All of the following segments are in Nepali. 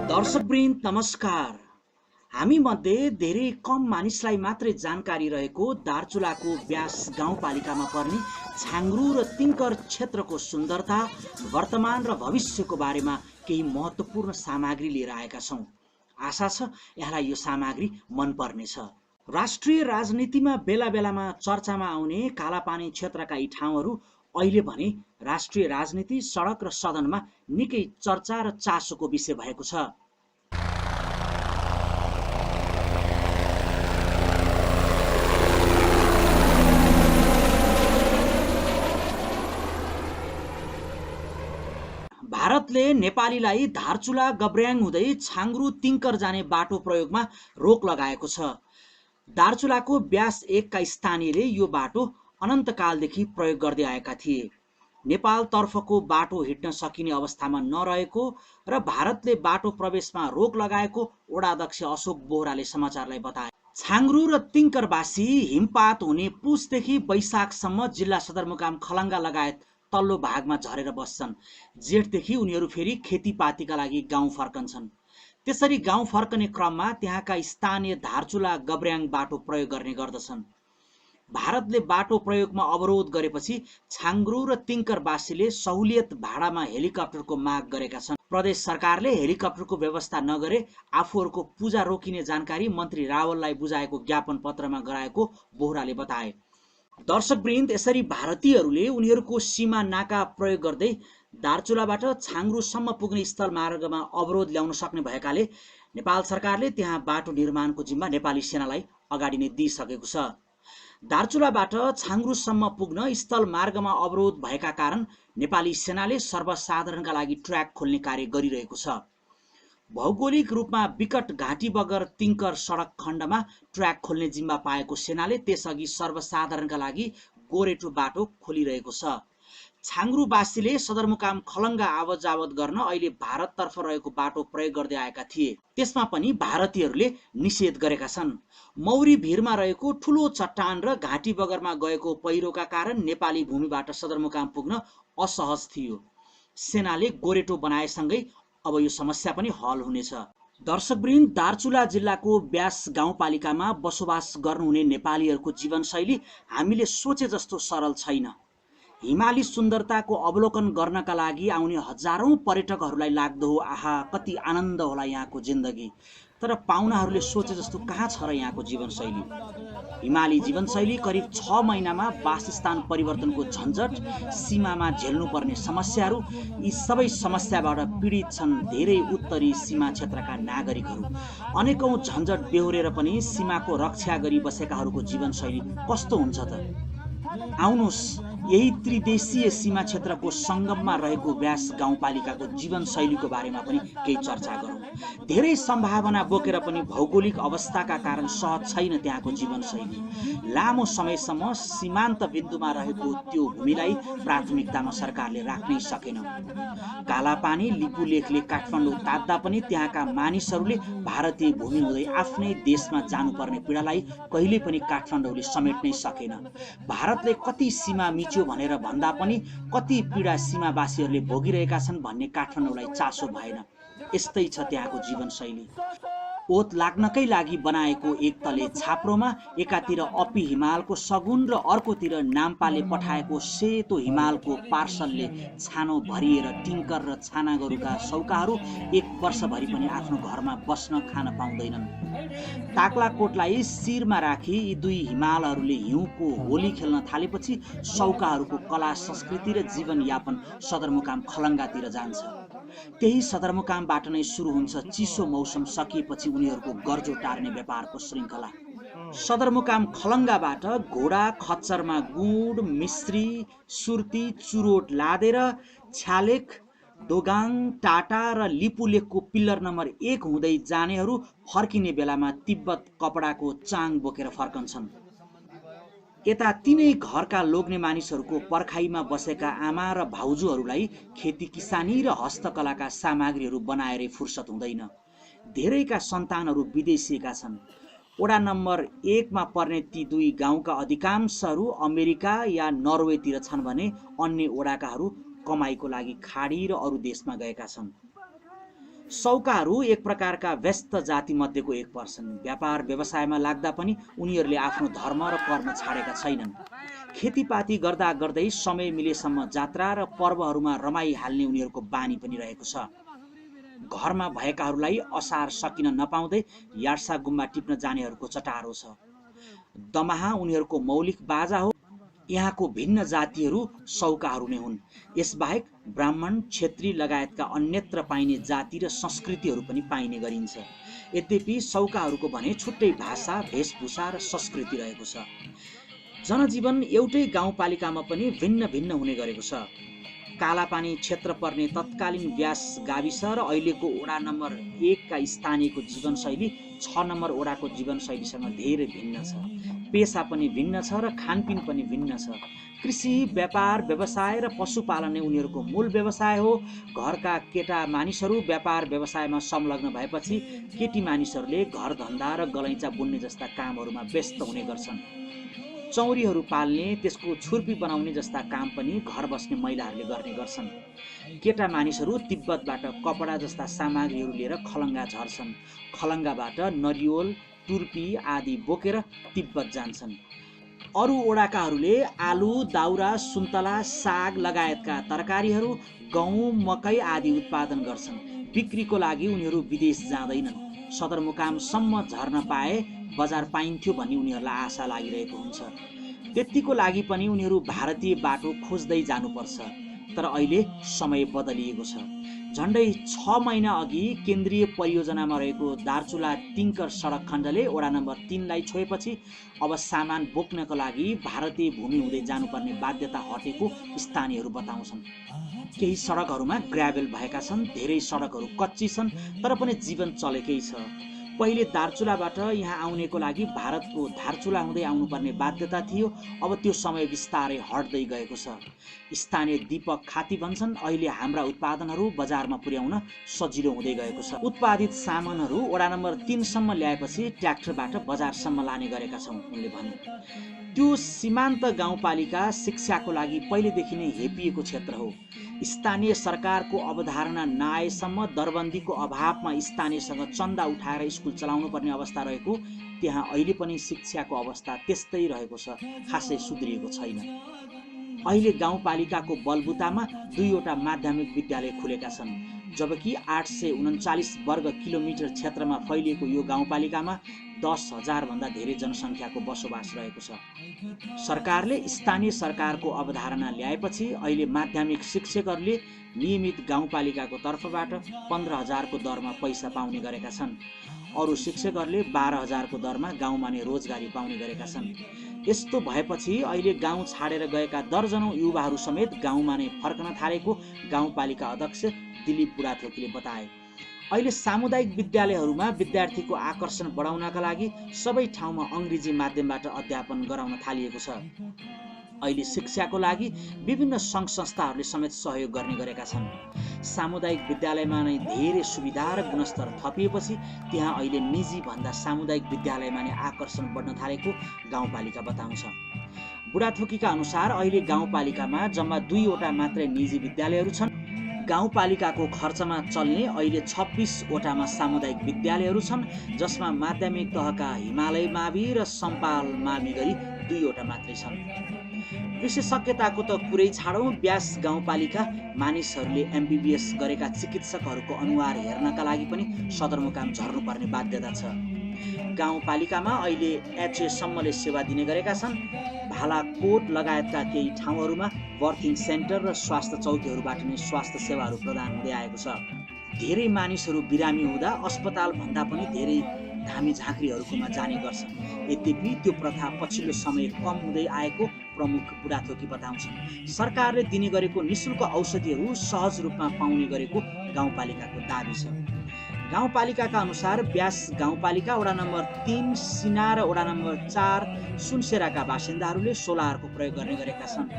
दर्शकवृन्द नमस्कार। हामी मध्ये धेरै कम मानिसलाई मात्रै जानकारी रहेको दार्चुलाको ब्यास गाउँपालिकामा पर्ने छाङ्ग्रु र तिङ्कर क्षेत्रको सुन्दरता, वर्तमान र भविष्यको बारेमा केही महत्त्वपूर्ण सामग्री लिएर आएका छौँ। आशा छ यहाँलाई यो सामग्री मन पर्नेछ। राष्ट्रिय राजनीतिमा बेला बेलामा चर्चामा आउने कालापानी क्षेत्रका यी ठाउँहरू अहिले भने राष्ट्रिय राजनीति, सडक र सदनमा निकै चर्चा र चासोको विषय भएको छ। भारतले नेपालीलाई धारचुला गब्र्याङ हुँदै छाङ्ग्रु तिङ्कर जाने बाटो प्रयोगमा रोक लगाएको छ। दार्चुलाको ब्यास 1 का स्थानीयले यो बाटो अनन्तकालदेखि प्रयोग गर्दै आएका थिए। नेपालतर्फको बाटो हिँड्न सकिने अवस्थामा नरहेको र भारतले बाटो प्रवेशमा रोक लगाएको वडाध्यक्ष अशोक बोहराले समाचारलाई बताए। छाङ्ग्रु र तिङ्करवासी हिमपात हुने पुसदेखि वैशाखसम्म जिल्ला सदरमुकाम खलङ्गा लगायत तल्लो भागमा झरेर बस्छन्। जेठदेखि उनीहरू फेरि खेतीपातीका लागि गाउँ फर्कन्छन्। त्यसरी गाउँ फर्कने क्रममा त्यहाँका स्थानीय धारचुला गब्र्याङ बाटो प्रयोग गर्ने गर्दछन्। भारतले बाटो प्रयोगमा अवरोध गरेपछि छाङ्ग्रु र तिङ्करवासीले सहुलियत भाडामा हेलिकप्टरको माग गरेका छन्। प्रदेश सरकारले हेलिकप्टरको व्यवस्था नगरे आफूहरूको पूजा रोकिने जानकारी मन्त्री रावललाई बुझाएको ज्ञापन पत्रमा गराएको बोहराले बताए। दर्शकवृन्द, यसरी भारतीयहरूले उनीहरूको सीमा नाका प्रयोग गर्दै दार्चुलाबाट छाङ्ग्रुसम्म पुग्ने स्थल मार्गमा अवरोध ल्याउन सक्ने भएकाले नेपाल सरकारले त्यहाँ बाटो निर्माणको जिम्मा नेपाली सेनालाई अगाडि नै दिइसकेको छ। दार्चुलाबाट छाङ्ग्रुसम्म पुग्न स्थल मार्गमा अवरोध भएका कारण नेपाली सेनाले सर्वसाधारणका लागि ट्र्याक खोल्ने कार्य गरिरहेको छ। भौगोलिक रूपमा विकट घाँटी बगर तिङ्कर सडक खण्डमा ट्र्याक खोल्ने जिम्मा पाएको सेनाले त्यसअघि सर्वसाधारणका लागि गोरेटो बाटो खोलिरहेको छ। छाङ्ग्रुवासीले सदरमुकाम खलङ्गा आवत जावत गर्न अहिले भारततर्फ रहेको बाटो प्रयोग गर्दै आएका थिए। त्यसमा पनि भारतीयहरूले निषेध गरेका छन्। मौरी भिरमा रहेको ठुलो चट्टान र घाँटी बगरमा गएको पहिरोका कारण नेपाली भूमिबाट सदरमुकाम पुग्न असहज थियो। सेनाले गोरेटो बनाएसँगै अब यो समस्या पनि हल हुनेछ। दर्शकवृन्द, दार्चुला जिल्लाको ब्यास गाउँपालिकामा बसोबास गर्नुहुने नेपालीहरूको जीवनशैली हामीले सोचे जस्तो सरल छैन। हिमाली सुन्दरताको अवलोकन गर्नका लागि आउने हजारौं पर्यटकहरूलाई लाग्दो हो आहा कति आनन्द होला यहाँको जिन्दगी। तर पाहुनाहरूले सोचे जस्तो कहाँ छ र यहाँको जीवनशैली। हिमाली जीवनशैली करिब 6 महिनामा वासस्थान परिवर्तनको झन्झट, सीमामा झेल्नुपर्ने समस्याहरू, यी सबै समस्याबाट पीडित छन् धेरै उत्तरी सीमा क्षेत्रका नागरिकहरू। अनेकौं झन्झट बेहोरेर पनि सीमाको रक्षा गरी बसेकाहरूको जीवनशैली कस्तो हुन्छ त? आउनुहोस् यही त्रिदेशीय सीमा क्षेत्रको सङ्गममा रहेको ब्यास गाउँपालिकाको जीवनशैलीको बारेमा पनि केही चर्चा गरौँ। धेरै सम्भावना बोकेर पनि भौगोलिक अवस्थाका कारण सहज छैन त्यहाँको जीवनशैली। लामो समयसम्म सीमान्त बिन्दुमा रहेको त्यो भूमिलाई प्राथमिकतामा सरकारले राख्नै सकेन। कालापानी लिपुलेखले काठमाडौँ तात्दा पनि त्यहाँका मानिसहरूले भारतीय भूमि हुँदै आफ्नै देशमा जानुपर्ने पीडालाई कहिल्यै पनि काठमाडौँले समेट्नै सकेन। भारतले कति सीमा मिच्यो भनेर भन्दा पनि कति पीडा सीमावासीहरूले भोगिरहेका छन् भन्ने काठमाडौँलाई चासो भएन। यस्तै छ त्यहाँको जीवनशैली। ओत लाग्नकै लागि बनाएको एक तले छाप्रोमा एकातिर अपी हिमालको सगुन र अर्कोतिर नाम्पाले पठाएको सेतो हिमालको पार्सलले छानो भरिएर टिङ्कर र छानागरुका सौकाहरू 1 वर्षभरि पनि आफ्नो घरमा बस्न खान पाउँदैनन्। ताक्लाकोटलाई शिरमा राखी यी दुई हिमालहरूले हिउँको होली खेल्न थालेपछि सौकाहरूको कला संस्कृति र जीवनयापन सदरमुकाम खलङ्गातिर जान्छ। त्यही सदरमुकामबाट नै सुरु हुन्छ चिसो मौसम सकिएपछि उनीहरूको गर्जो टार्ने व्यापारको श्रृङ्खला। सदरमुकाम खलङ्गाबाट घोडा खच्चरमा गुड, मिश्री, सुर्ती, चुरोट लादेर छ्यालेक, दोगाङ, टाटा र लिपुलेखको पिल्लर नम्बर 1 हुँदै जानेहरू फर्किने बेलामा तिब्बत कपडाको चाङ बोकेर फर्कन्छन्। यता तिनै घरका लोग्ने मानिसहरूको पर्खाइमा बसेका आमा र भाउजूहरूलाई खेती किसानी र हस्तकलाका सामग्रीहरू बनाएरै फुर्सद हुँदैन। धेरैका सन्तानहरू विदेशिएका छन्। वडा नम्बर 1 मा पर्ने ती दुई गाउँका अधिकांशहरू अमेरिका या नर्वेतिर छन् भने अन्य वडाकाहरू कमाईको लागि खाडी र अरू देशमा गएका छन्। सौकाहरू एक प्रकारका व्यस्त जाति मध्येको एक पर्छन्। व्यापार व्यवसायमा लाग्दा पनि उनीहरूले आफ्नो धर्म र कर्म छाडेका छैनन्। खेतीपाती गर्दा गर्दै समय मिलेसम्म जात्रा र पर्वहरूमा रमाइहाल्ने उनीहरूको बानी पनि रहेको छ। घरमा भएकाहरूलाई असार सकिन नपाउँदै यार्सा गुम्बा टिप्न जानेहरूको चटारो छ। दमाहा उनीहरूको मौलिक बाजा हो। यहाँको भिन्न जातिहरू सौकाहरू नै हुन्। यसबाहेक ब्राह्मण, क्षेत्री लगायतका अन्यत्र पाइने जाति र संस्कृतिहरू पनि पाइने गरिन्छ। यद्यपि सौकाहरूको भने छुट्टै भाषा, वेशभूषा र संस्कृति रहेको छ। जनजीवन एउटै गाउँपालिकामा पनि भिन्न भिन्न हुने गरेको छ। कालापानी क्षेत्र पर्ने तत्कालीन व्यास गाविस र अहिलेको वडा नम्बर 1 का स्थानीयको जीवनशैली 6 नम्बर वडाको जीवनशैलीसँग धेरै भिन्न छ। पेसा पनि भिन्न छ र खानपिन पनि भिन्न छ। कृषि, व्यापार, व्यवसाय र पशुपालन नै उनीहरूको मूल व्यवसाय हो। घरका केटा मानिसहरू व्यापार व्यवसायमा संलग्न भएपछि केटी मानिसहरूले घर धन्दा र गलैँचा बुन्ने जस्ता कामहरूमा व्यस्त हुने गर्छन्। चौरीहरू पाल्ने, त्यसको छुर्पी बनाउने जस्ता काम पनि घर बस्ने महिलाहरूले गर्ने गर्छन्। केटा मानिसहरू तिब्बतबाट कपडा जस्ता सामग्रीहरू लिएर खलङ्गा झर्छन्। खलङ्गाबाट नरिवल, टुर्पी आदि बोकेर तिब्बत जान्छन्। अरू ओडाकाहरूले आलु, दाउरा, सुन्तला, साग लगायतका तरकारीहरू, गहुँ, मकै आदि उत्पादन गर्छन्। बिक्रीको लागि उनीहरू विदेश जाँदैनन्। सदरमुकामसम्म झर्न पाए बजार पाइन्थ्यो भन्ने उनीहरूलाई आशा लागिरहेको हुन्छ। त्यतिको लागि पनि उनीहरू भारतीय बाटो खोज्दै जानुपर्छ। तर अहिले समय बदलिएको छ। झन्डै 6 महिना अघि केन्द्रीय परियोजनामा रहेको दार्चुला तिङ्कर सडक खण्डले वडा नम्बर 3 लाई छोएपछि अब सामान बोक्नको लागि भारतीय भूमि हुँदै जानुपर्ने बाध्यता हटेको स्थानीयहरू बताउँछन्। केही सडकहरूमा ग्राभेल भएका छन्, धेरै सडकहरू कच्ची छन्, तर पनि जीवन चलेकै छ। पहिले दार्चुलाबाट यहाँ आउनेको लागि भारतको धारचुला हुँदै आउनुपर्ने बाध्यता थियो। अब त्यो समय बिस्तारै हट्दै गएको छ। स्थानीय दीपक खाती भन्छन्, अहिले हाम्रा उत्पादनहरू बजारमा पुर्याउन सजिलो हुँदै गएको छ। उत्पादित सामानहरू वडा नम्बर 3 सम्म ल्याएपछि ट्र्याक्टरबाट बजारसम्म लाने गरेका छौँ उनले भने। त्यो सीमान्त गाउँपालिका शिक्षाको लागि पहिलेदेखि नै हेपिएको क्षेत्र हो। स्थानीय सरकारको अवधारणा नआएसम्म दरबन्दीको अभावमा स्थानीयसँग चन्दा उठाएर स्कुल चलाउनु पर्ने अवस्था रहेको, त्यहाँ अहिले पनि शिक्षाको अवस्था त्यस्तै रहेको छ, खासै सुध्रिएको छैन। अहिले गाउँपालिकाको बलबुतामा 2वटा माध्यमिक विद्यालय खुलेका छन्। जबकि 839 वर्ग किलोमिटर क्षेत्रमा फैलिएको यो गाउँपालिकामा 10,000 भन्दा धेरै जनसङ्ख्याको बसोबास रहेको छ। सरकारले स्थानीय सरकारको अवधारणा ल्याएपछि अहिले माध्यमिक शिक्षकहरूले नियमित गाउँपालिकाको तर्फबाट 15,000 को दरमा पैसा पाउने गरेका छन्। अरू शिक्षकहरूले 12,000 को दरमा गाउँमा नै रोजगारी पाउने गरेका छन्। यस्तो भएपछि अहिले गाउँ छाडेर गएका दर्जनौं युवाहरू समेत गाउँमा नै फर्कन थालेको गाउँपालिका अध्यक्ष दिलीप बुढाथोकीले बताए। अहिले सामुदायिक विद्यालयहरूमा विद्यार्थीको आकर्षण बढाउनका लागि सबै ठाउँमा अङ्ग्रेजी माध्यमबाट अध्यापन गराउन थालिएको छ। अहिले शिक्षाको लागि विभिन्न सङ्घ संस्थाहरूले समेत सहयोग गर्ने गरेका छन्। सामुदायिक विद्यालयमा नै धेरै सुविधा र गुणस्तर थपिएपछि त्यहाँ अहिले निजी भन्दा सामुदायिक विद्यालयमा नै आकर्षण बढ्न थालेको गाउँपालिका बताउँछ। बुढाथोकीका अनुसार अहिले गाउँपालिकामा जम्मा 2वटा मात्रै निजी विद्यालयहरू छन्। गाउँपालिकाको खर्चमा चल्ने अहिले 26वटामा सामुदायिक विद्यालयहरू छन्, जसमा माध्यमिक तहका हिमालय मावि र सम्पाल मावि गरी 2वटा मात्रै छन्। विशेषज्ञताको त कुरै छाडौँ, व्यास गाउँपालिका मानिसहरूले MBBS गरेका चिकित्सकहरूको अनुहार हेर्नका लागि पनि सदरमुकाम झर्नुपर्ने बाध्यता छ। गाउँपालिकामा अहिले HA सम्मले सेवा दिने गरेका छन्। भालाकोट लगायतका केही ठाउँहरूमा बर्थिङ सेन्टर र स्वास्थ्य चौकीहरूबाट नै स्वास्थ्य सेवाहरू प्रदान हुँदै आएको छ। धेरै मानिसहरू बिरामी हुँदा अस्पताल भन्दा पनि धेरै धामी झाँक्रीहरूकोमा जाने गर्छन्। यद्यपि त्यो प्रथा पछिल्लो समय कम हुँदै आएको प्रमुख बुढाथोकी बताउँछन्। सरकारले दिने गरेको निःशुल्क औषधिहरू सहज रूपमा पाउने गरेको गाउँपालिकाको दाबी छ। गाउँपालिकाका अनुसार व्यास गाउँपालिका वडा नम्बर 3 सिना र वडा नम्बर 4 सुनसेराका बासिन्दाहरूले सोलरको प्रयोग गर्ने गरेका छन्।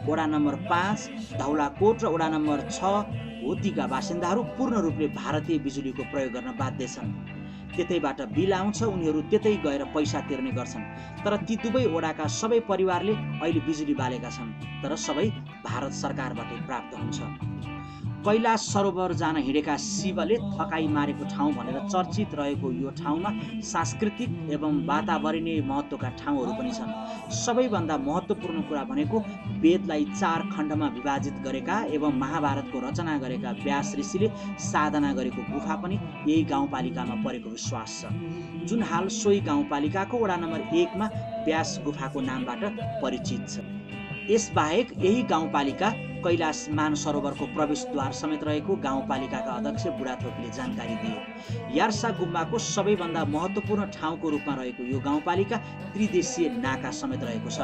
वडा नम्बर 5 धौलाकोट र वडा नम्बर 6 होतीका बासिन्दाहरू पूर्ण रूपले भारतीय बिजुलीको प्रयोग गर्न बाध्य छन्। त्यतैबाट बिल आउँछ, उनीहरू त्यतै गएर पैसा तिर्ने गर्छन्। तर ती दुवै वडाका सबै परिवारले अहिले बिजुली बालेका छन्, तर सबै भारत सरकारबाटै प्राप्त हुन्छ। कैलाश सरोवर जान हिँडेका शिवले थकाइ मारेको ठाउँ भनेर चर्चित रहेको यो ठाउँमा सांस्कृतिक एवं वातावरणीय महत्त्वका ठाउँहरू पनि छन्। सबैभन्दा महत्त्वपूर्ण कुरा भनेको वेदलाई 4 खण्डमा विभाजित गरेका एवं महाभारतको रचना गरेका व्यास ऋषिले साधना गरेको गुफा पनि यही गाउँपालिकामा परेको विश्वास छ, जुन हाल सोही गाउँपालिकाको वडा नम्बर 1 मा व्यास गुफाको नामबाट परिचित छ। यसबाहेक यही गाउँपालिका कैलाश मानसरोवरको प्रवेशद्वार समेत रहेको गाउँपालिकाका अध्यक्ष बुढाथोकीले जानकारी दिए। यार्सा गुम्बाको सबैभन्दा महत्त्वपूर्ण ठाउँको रूपमा रहेको यो गाउँपालिका त्रिदेशीय नाका समेत रहेको छ।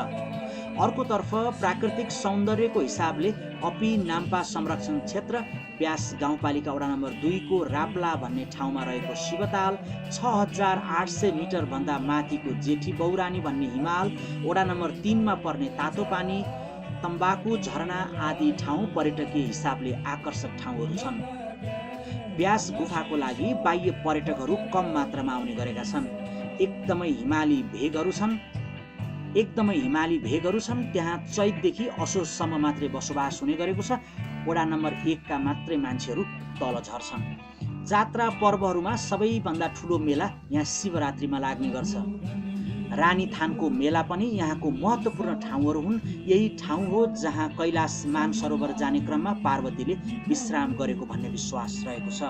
अर्कोतर्फ प्राकृतिक सौन्दर्यको हिसाबले अपी नाम्पा संरक्षण क्षेत्र व्यास गाउँपालिका वडा नम्बर 2 को राप्ला भन्ने ठाउँमा रहेको शिवताल, 6800 मिटर भन्दा माथिको जेठी बौरानी भन्ने हिमाल, वडा नम्बर 3 मा पर्ने तातोपानी, तम्बाकु झरना आदि ठाउँ पर्यटकीय हिसाबले आकर्षक ठाउँहरू छन्। व्यास गुफाको लागि बाह्य पर्यटकहरू कम मात्रामा आउने गरेका छन्। एकदमै हिमाली भेगहरू छन्। त्यहाँ चैतदेखि असोजसम्म मात्रै बसोबास हुने गरेको छ। वडा नम्बर 1 का मात्रै मान्छेहरू तल झर्छन्। जात्रा पर्वहरूमा सबैभन्दा ठुलो मेला यहाँ शिवरात्रिमा लाग्ने गर्छ। रानीथानको मेला पनि यहाँको महत्त्वपूर्ण ठाउँहरू हुन्। यही ठाउँ हो जहाँ कैलाश मानसरोवर जाने क्रममा पार्वतीले विश्राम गरेको भन्ने विश्वास रहेको छ।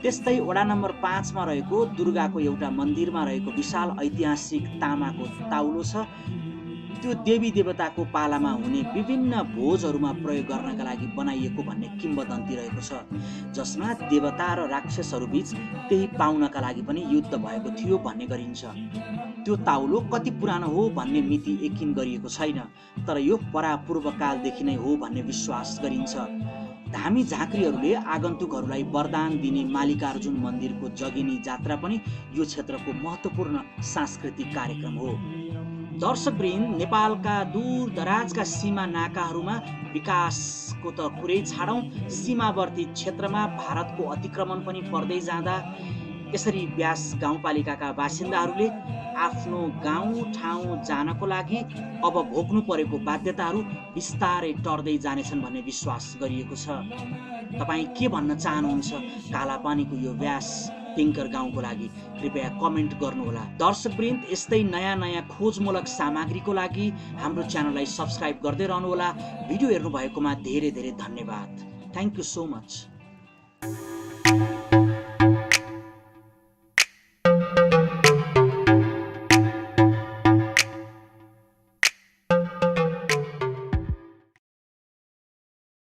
त्यस्तै वडा नम्बर 5 मा रहेको दुर्गाको एउटा मन्दिरमा रहेको विशाल ऐतिहासिक तामाको ताउलो छ। त्यो देवी देवताको पालामा हुने विभिन्न भोजहरूमा प्रयोग गर्नका लागि बनाइएको भन्ने किम्वदन्ती रहेको छ, जसमा देवता र राक्षसहरू बीच त्यही पाउनका लागि पनि युद्ध भएको थियो भन्ने गरिन्छ। त्यो ताउलो कति पुरानो हो भन्ने मिति यकिन गरिएको छैन, तर यो परापूर्व कालदेखि नै हो भन्ने विश्वास गरिन्छ। धामी झाँक्रीहरूले आगन्तुकहरूलाई वरदान दिने मालिकार्जुन मन्दिरको जगिनी जात्रा पनि यो क्षेत्रको महत्त्वपूर्ण सांस्कृतिक कार्यक्रम हो। दर्शकवृन्द, नेपालका दूर दराजका सीमा नाकाहरूमा विकासको त कुरै छाडौँ, सीमावर्ती क्षेत्रमा भारतको अतिक्रमण पनि पर्दै जाँदा यसरी व्यास गाउँपालिकाका बासिन्दाहरूले आफ्नो गाउँ ठाउँ जानको लागि अब भोग्नु परेको बाध्यताहरू बिस्तारै टर्दै जानेछन् भन्ने विश्वास गरिएको छ। तपाईँ के भन्न चाहनुहुन्छ कालापानीको यो व्यास टिङ्कर गाउँको लागि? कृपया कमेन्ट गर्नुहोला। दर्शकवृन्द, यस्तै नयाँ खोजमूलक सामग्रीको लागि हाम्रो च्यानललाई सब्स्क्राइब गर्दै रहनुहोला। भिडियो हेर्नु भएकोमा धेरै धेरै धन्यवाद। Thank you so much.